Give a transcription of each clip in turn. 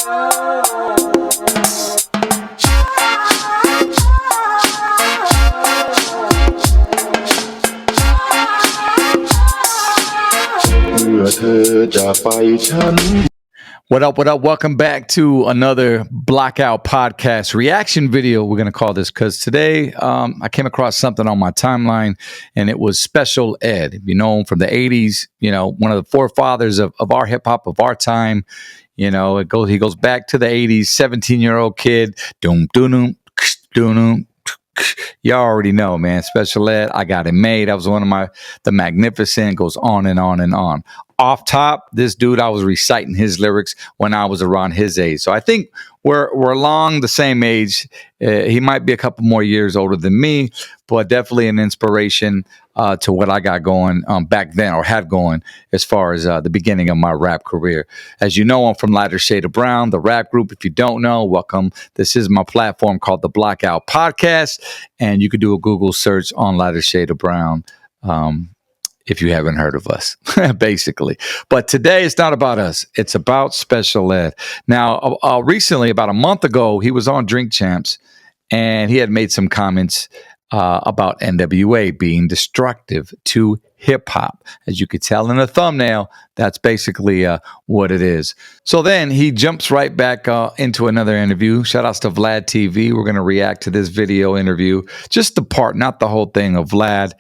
What up, what up? Welcome back to another Blackout podcast reaction video, we're going to call this, because today I came across something on my timeline, and it was Special Ed. If you know him from the 80s, you know, one of the forefathers of our hip-hop of our time. You know, he goes back to the 80s, 17-year-old kid. Doom, doom, doom, doom. Y'all already know, man. Special Ed, I Got It Made. That was one of the Magnificent, goes on and on and on. Off top, this dude, I was reciting his lyrics when I was around his age. So I think we're along the same age. He might be a couple more years older than me, but definitely an inspiration to what I got going back then, or had going, as far as the beginning of my rap career. As you know, I'm from Lighter Shade of Brown, the rap group. If you don't know, welcome. This is my platform called the Blackout Podcast, and you could do a Google search on Lighter Shade of Brown. If you haven't heard of us, basically. But today, it's not about us. It's about Special Ed. Now, recently, about a month ago, he was on Drink Champs, and he had made some comments about N.W.A. being destructive to hip-hop. As you could tell in the thumbnail, that's basically what it is. So then he jumps right back into another interview. Shout outs to Vlad TV. We're going to react to this video interview. Just the part, not the whole thing, of Vlad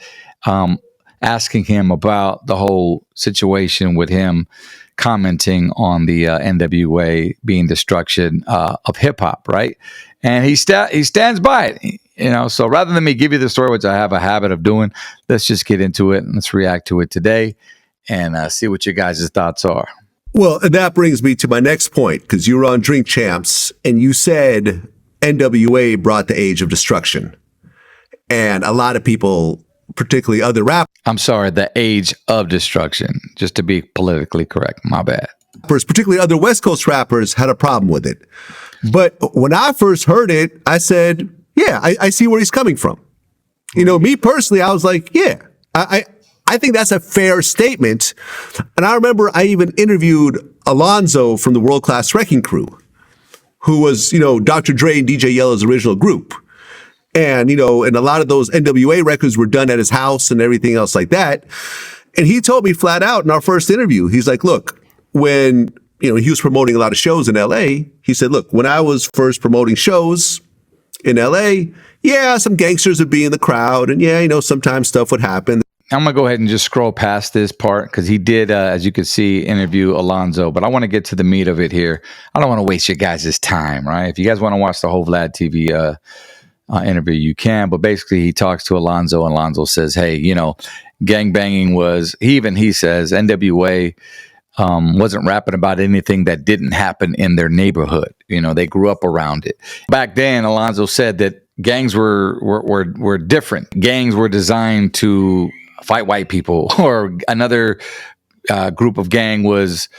asking him about the whole situation with him commenting on the N.W.A. being destruction of hip hop, right? And he stands by it, you know. So rather than me give you the story, which I have a habit of doing, let's just get into it and let's react to it today and see what your guys' thoughts are. Well, that brings me to my next point, because you were on Drink Champs and you said N.W.A. brought the age of destruction, and a lot of people, particularly other rappers. I'm sorry, the age of destruction, just to be politically correct. My bad. Particularly other West Coast rappers had a problem with it. But when I first heard it, I said, yeah, I see where he's coming from. You know, me personally, I was like, yeah, I think that's a fair statement. And I remember I even interviewed Alonzo from the World Class Wrecking Crew, who was, you know, Dr. Dre and DJ Yellow's original group. And, you know, and a lot of those N.W.A. records were done at his house and everything else like that. And he told me flat out in our first interview, he's like, look, when, you know, he was promoting a lot of shows in L.A., he said, look, when I was first promoting shows in L.A., yeah, some gangsters would be in the crowd. And yeah, you know, sometimes stuff would happen. I'm going to go ahead and just scroll past this part, because he did, as you can see, interview Alonzo. But I want to get to the meat of it here. I don't want to waste your guys' time, right? If you guys want to watch the whole Vlad TV interview, you can. But basically, he talks to Alonzo, and Alonzo says, hey, you know, gangbanging was, he says N.W.A. wasn't rapping about anything that didn't happen in their neighborhood. You know, they grew up around it. Back then, Alonzo said that gangs were different. Gangs were designed to fight white people, or another group of gang was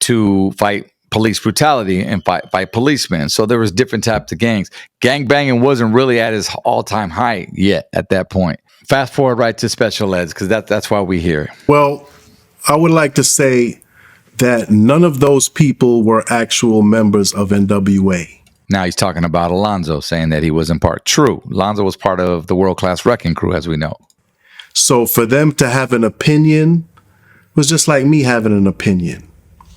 to fight police brutality and fight policemen. So there was different types of gangs. Gang banging wasn't really at its all-time high yet at that point. Fast forward right to Special Eds, because that's why we're here. Well, I would like to say that none of those people were actual members of N.W.A. Now he's talking about Alonzo, saying that he wasn't part. True. Alonzo was part of the World Class Wrecking Crew, as we know. So for them to have an opinion was just like me having an opinion.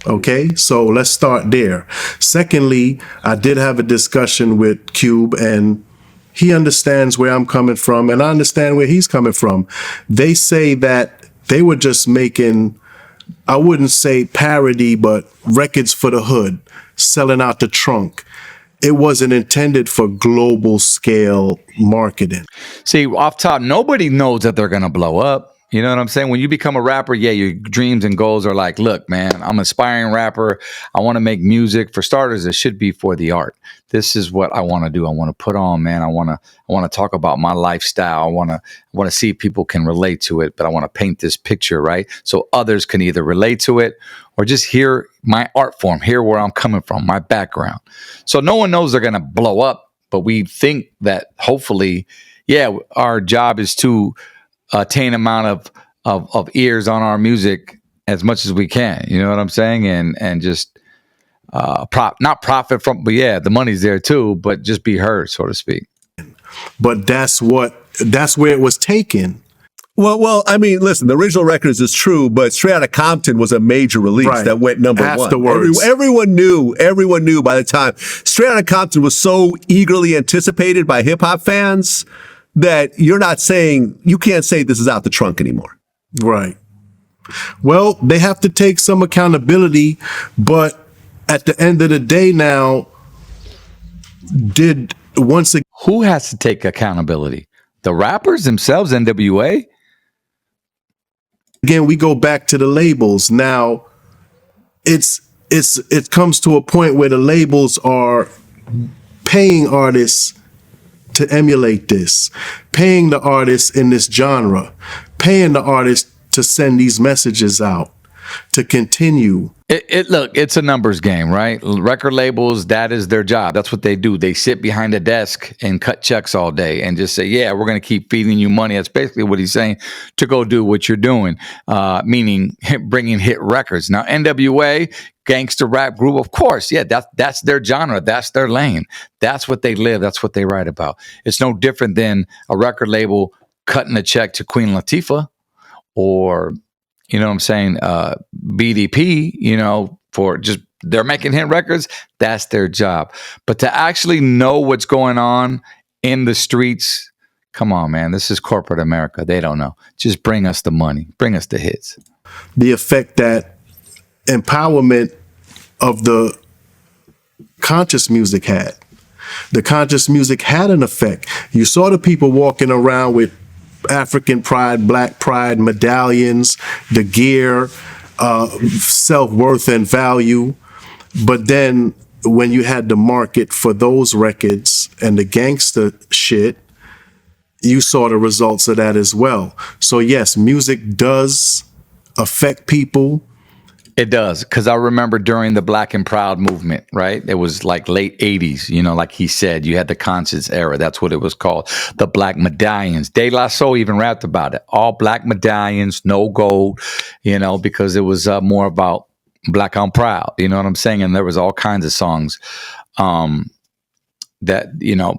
Okay, so let's start there. Secondly, I did have a discussion with Cube, and he understands where I'm coming from, and I understand where he's coming from. They say that they were just making, I wouldn't say parody, but records for the hood, selling out the trunk. It wasn't intended for global scale marketing. See, off top, nobody knows that they're going to blow up. You know what I'm saying? When you become a rapper, yeah, your dreams and goals are like, look, man, I'm an aspiring rapper. I want to make music. For starters, it should be for the art. This is what I want to do. I want to put on, man. I want to talk about my lifestyle. I want to see if people can relate to it, but I want to paint this picture, right? So others can either relate to it or just hear my art form, hear where I'm coming from, my background. So no one knows they're going to blow up, but we think that hopefully, yeah, our job is to attain amount of ears on our music as much as we can. You know what I'm saying? And just not profit from, but yeah, the money's there too, but just be heard, so to speak. But that's where it was taken. Well, I mean, listen, the original records is true, but Straight Outta Compton was a major release Right. that went number one. Afterwards. Everyone knew by the time. Straight Outta Compton was so eagerly anticipated by hip hop fans that you can't say this is out the trunk anymore. Right. Well, they have to take some accountability, but at the end of the day now, Who has to take accountability? The rappers themselves, N.W.A.? Again, we go back to the labels. Now, it comes to a point where the labels are paying artists to emulate this, paying the artists in this genre, paying the artists to send these messages out, to continue. Look, it's a numbers game, right? Record labels, that is their job. That's what they do. They sit behind a desk and cut checks all day and just say, yeah, we're going to keep feeding you money. That's basically what he's saying, to go do what you're doing, meaning bringing hit records. Now, N.W.A., gangster rap group, of course, yeah, that's their genre. That's their lane. That's what they live. That's what they write about. It's no different than a record label cutting a check to Queen Latifah or, you know what I'm saying, BDP, for just, they're making hit records. That's their job. But to actually know what's going on in the streets, come on, man, this is corporate America. They don't know. Just bring us the money. Bring us the hits. The effect that empowerment of the conscious music had. The conscious music had an effect. You saw the people walking around with African pride, black pride, medallions, the gear, self-worth and value. But then when you had the market for those records and the gangster shit, you saw the results of that as well. So yes, music does affect people. It does, because I remember during the Black and Proud movement, right? It was like late 80s, like he said, you had the conscious era. That's what it was called. The Black Medallions. De La Soul even rapped about it. All black medallions, no gold, because it was more about Black on Proud. You know what I'm saying? And there was all kinds of songs that,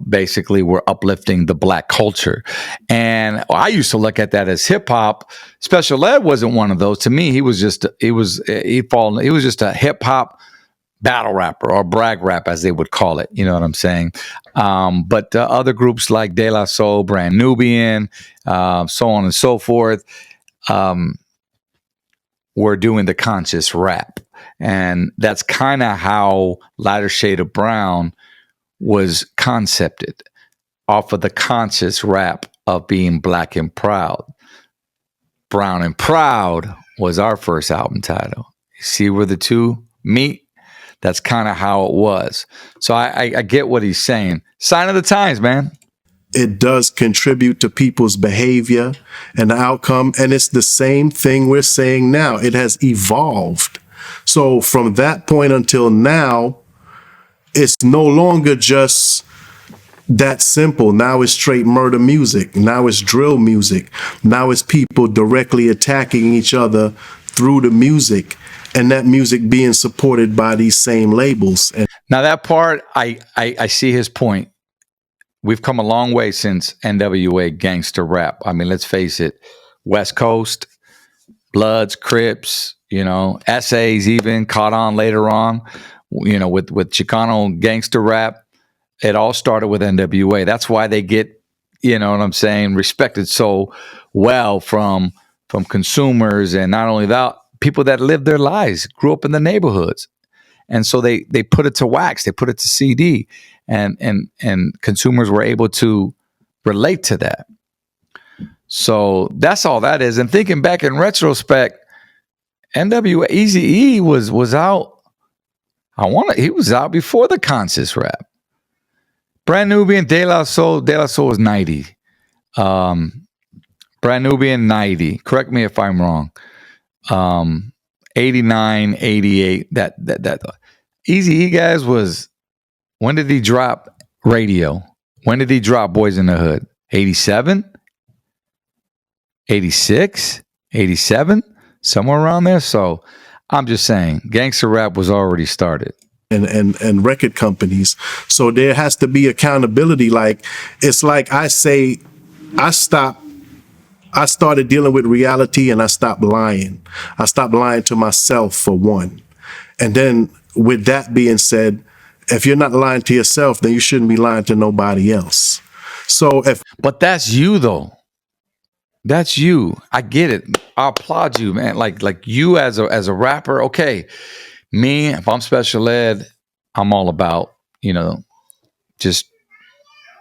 basically were uplifting the black culture. And I used to look at that as hip hop. Special Ed wasn't one of those. To me, he was just a hip hop battle rapper, or brag rap, as they would call it. You know what I'm saying? But other groups like De La Soul, Brand Nubian, so on and so forth, were doing the conscious rap. And that's kind of how Lighter Shade of Brown was concepted, off of the conscious rap of being black and proud. Brown and Proud was our first album title. You see where the two meet? That's kind of how it was. So I get what he's saying. Sign of the times, man. It does contribute to people's behavior and the outcome. And it's the same thing we're saying now. It has evolved. So from that point until now, it's no longer just that simple. Now it's straight murder music. Now it's drill music. Now it's people directly attacking each other through the music, and that music being supported by these same labels. And now that part, I see his point. We've come a long way since N.W.A. gangster rap. I mean, let's face it, West Coast, Bloods, Crips, essays even caught on later on. With Chicano gangster rap, it all started with N.W.A. That's why they get, respected so well from consumers, and not only that, people that live their lives, grew up in the neighborhoods. And so they put it to wax, they put it to CD, and consumers were able to relate to that. So that's all that is. And thinking back in retrospect, N.W.A. Eazy-E was out. He was out before the conscious rap. Brand Nubian, De La Soul was 90. Brand Nubian 90. Correct me if I'm wrong. 89, 88. That Eazy-E guys was, when did he drop Radio? When did he drop Boys in the Hood? 87? 86? 87? Somewhere around there. So I'm just saying, gangster rap was already started. and record companies. So there has to be accountability. Like, it's like I say, I started dealing with reality and I stopped lying. I stopped lying to myself, for one. And then with that being said, if you're not lying to yourself, then you shouldn't be lying to nobody else. So But that's you though. That's you. I get it. I applaud you, man. Like you as a rapper. Okay, me, if I'm special ed, I'm all about, just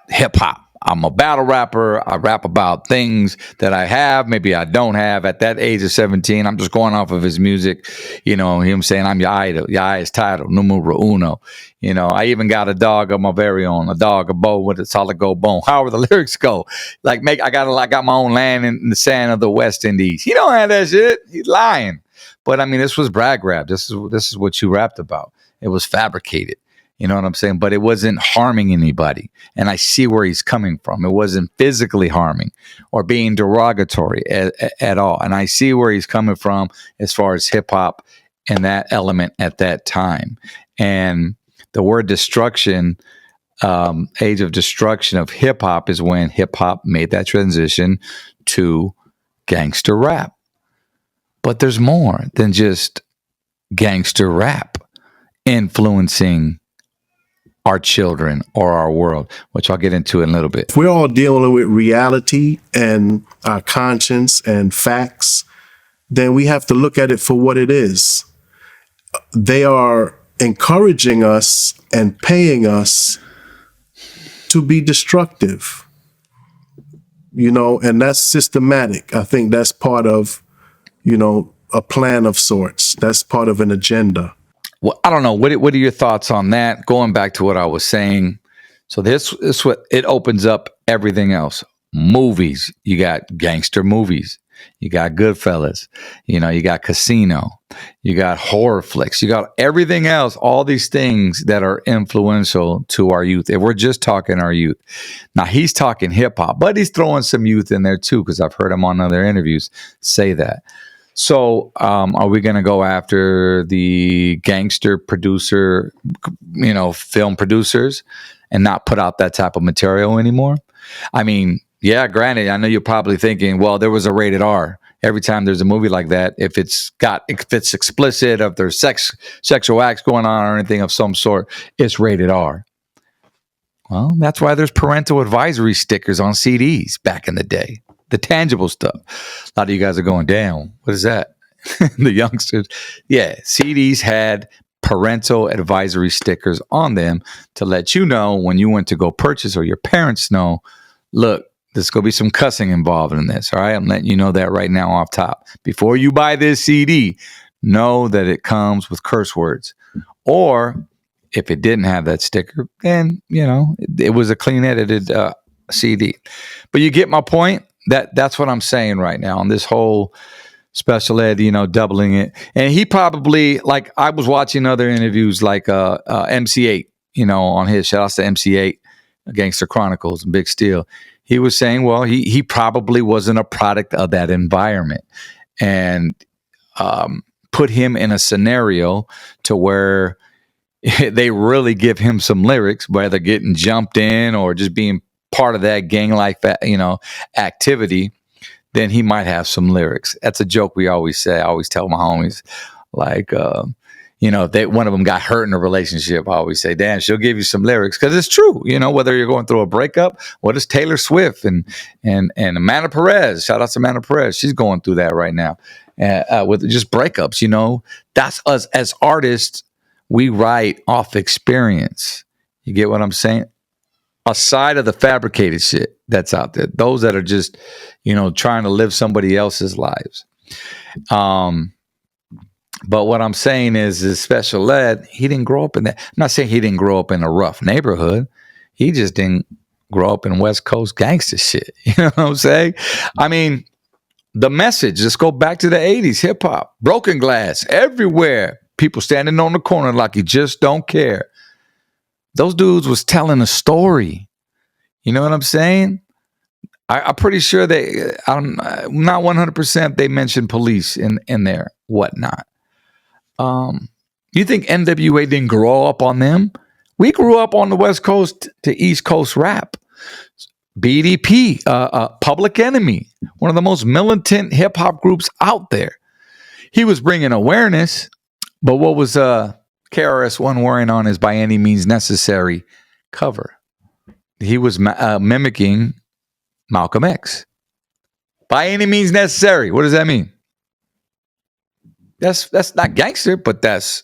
hip hop. I'm a battle rapper. I rap about things that I have, maybe I don't have. At that age of 17, I'm just going off of his music. Him saying I'm your idol. Your eye is title, numero uno. I even got a dog of my very own, a dog, a bow with a solid gold bone. However the lyrics go, I got my own land in the sand of the West Indies. He don't have that shit. He's lying. But I mean, this was brag rap. This is what you rapped about. It was fabricated. You know what I'm saying? But it wasn't harming anybody. And I see where he's coming from. It wasn't physically harming or being derogatory at all. And I see where he's coming from as far as hip hop and that element at that time. And the word destruction, age of destruction of hip hop, is when hip hop made that transition to gangster rap. But there's more than just gangster rap influencing our children or our world, which I'll get into in a little bit. If we're all dealing with reality and our conscience and facts, then we have to look at it for what it is. They are encouraging us and paying us to be destructive, and that's systematic. I think that's part of, a plan of sorts. That's part of an agenda. Well, I don't know. What are your thoughts on that? Going back to what I was saying. So this what it opens up everything else. Movies. You got gangster movies. You got Goodfellas. You got Casino. You got horror flicks. You got everything else. All these things that are influential to our youth. If we're just talking our youth. Now he's talking hip hop, but he's throwing some youth in there too, because I've heard him on other interviews say that. So are we going to go after the gangster producer, film producers, and not put out that type of material anymore? I mean, yeah, granted, I know you're probably thinking, well, there was a rated R. Every time there's a movie like that, if it's explicit, if there's sexual acts going on or anything of some sort, it's rated R. Well, that's why there's parental advisory stickers on CDs back in the day. The tangible stuff. A lot of you guys are going, damn, what is that? The youngsters. Yeah, CDs had parental advisory stickers on them to let you know when you went to go purchase, or your parents know, look, there's going to be some cussing involved in this. All right, I'm letting you know that right now off top. Before you buy this CD, know that it comes with curse words. Or if it didn't have that sticker, then, it was a clean edited CD. But you get my point? That's what I'm saying right now on this whole special ed, doubling it. And he probably, like, I was watching other interviews like MC8, on his, shout outs to MC8, Gangster Chronicles and Big Steel. He was saying, well, he probably wasn't a product of that environment, and put him in a scenario to where they really give him some lyrics, whether getting jumped in or just being part of that gang like that, activity, then he might have some lyrics. That's a joke we always say. I always tell my homies, like, if one of them got hurt in a relationship, I always say, damn, she'll give you some lyrics, because it's true. Whether you're going through a breakup, what is Taylor Swift and Amanda Perez? Shout out to Amanda Perez. She's going through that right now with just breakups. That's us as artists. We write off experience. You get what I'm saying? Aside of the fabricated shit that's out there, those that are just, trying to live somebody else's lives. But what I'm saying is special ed, he didn't grow up in that. I'm not saying he didn't grow up in a rough neighborhood. He just didn't grow up in West Coast gangster shit. You know what I'm saying? I mean, the message, let's go back to the 80s, hip hop, broken glass everywhere. People standing on the corner like you just don't care. Those dudes was telling a story. You know what I'm saying? I'm pretty sure I'm not 100%, they mentioned police in there, whatnot. You think N.W.A didn't grow up on them? We grew up on the West Coast to East Coast rap. BDP, Public Enemy, one of the most militant hip hop groups out there. He was bringing awareness, but what was KRS-One wearing on his By Any Means Necessary cover? He was mimicking Malcolm X. By any means necessary. What does that mean? That's not gangster, but that's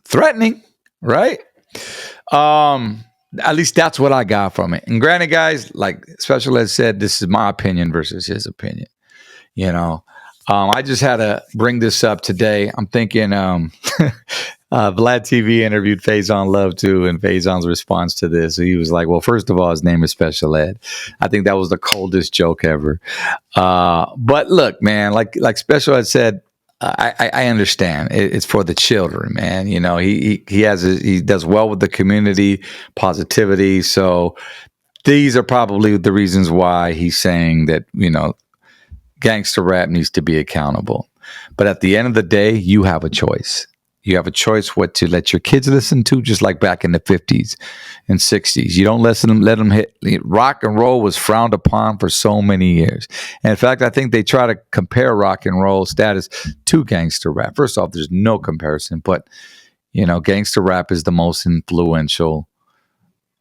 threatening, right? At least that's what I got from it. And granted, guys, like Special Ed said, this is my opinion versus his opinion. You know, I just had to bring this up today. I'm thinking Vlad TV interviewed Faison Love too, and Faison's response to this, he was like, well, first of all, his name is Special Ed. I think that was the coldest joke ever. But look, man, like Special Ed said, I understand. It's for the children, man. You know, he does well with the community, positivity. So these are probably the reasons why he's saying that, you know, gangster rap needs to be accountable. But at the end of the day, you have a choice. You have a choice what to let your kids listen to, just like back in the 50s and 60s. You don't let them hit. Rock and roll was frowned upon for so many years. And in fact, I think they try to compare rock and roll status to gangster rap. First off, there's no comparison, but, you know, gangster rap is the most influential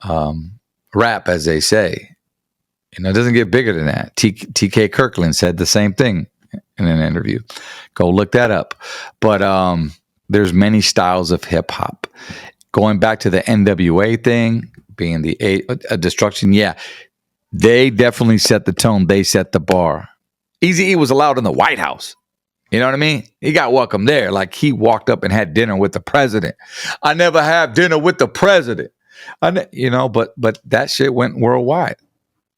rap, as they say. You know, it doesn't get bigger than that. T.K. Kirkland said the same thing in an interview. Go look that up. But there's many styles of hip hop. Going back to the N.W.A thing, being the destruction, yeah, they definitely set the tone. They set the bar. Eazy-E was allowed in the White House. You know what I mean? He got welcome there. Like he walked up and had dinner with the president. I never have dinner with the president. You know, but that shit went worldwide.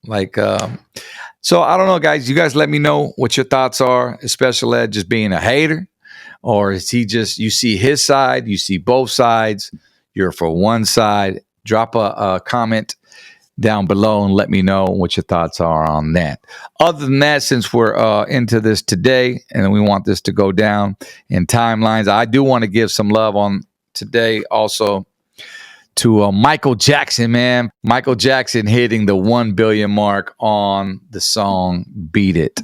Like, so I don't know, guys. You guys let me know what your thoughts are. Is Special Ed just being a hater? Or is he just, you see his side, you see both sides, you're for one side? Drop a comment down below and let me know what your thoughts are on that. Other than that, since we're into this today and we want this to go down in timelines, I do want to give some love on today also to Michael Jackson, man. Michael Jackson hitting the 1 billion mark on the song Beat It.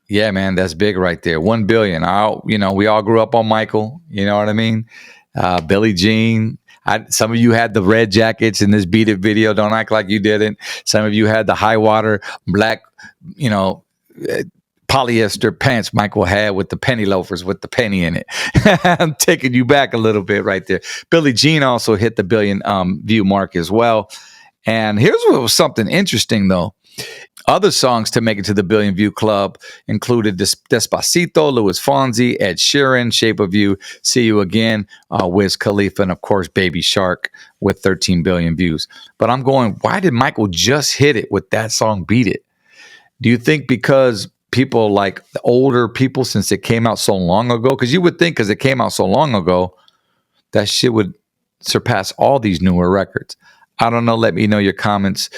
Yeah, man, that's big right there. 1 billion. You know, we all grew up on Michael. You know what I mean? Billie Jean. Some of you had the red jackets in this Beat It video. Don't act like you didn't. Some of you had the high water black, you know, polyester pants Michael had with the penny loafers with the penny in it. I'm taking you back a little bit right there. Billie Jean also hit the billion view mark as well. And here's what was something interesting, though. Other songs to make it to the billion view club included Despacito, Louis Fonsi, Ed Sheeran, Shape of You, See You Again, Wiz Khalifa, and of course Baby Shark with 13 billion views. But I'm going, why did Michael just hit it with that song Beat It? Do you think because people like the older people, since it came out so long ago? Because you would think because it came out so long ago, that shit would surpass all these newer records. I don't know. Let me know your comments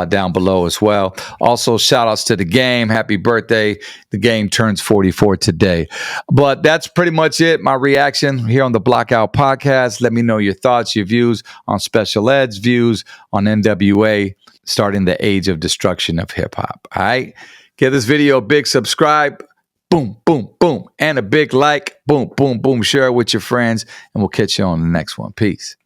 down below as well. Also, shout outs to the game. Happy birthday. The game turns 44 today. But that's pretty much it. My reaction here on the Blackout Podcast. Let me know your thoughts, your views on Special Ed's views on N.W.A, starting the age of destruction of hip hop. All right. Give this video a big subscribe. Boom, boom, boom. And a big like. Boom, boom, boom. Share it with your friends. And we'll catch you on the next one. Peace.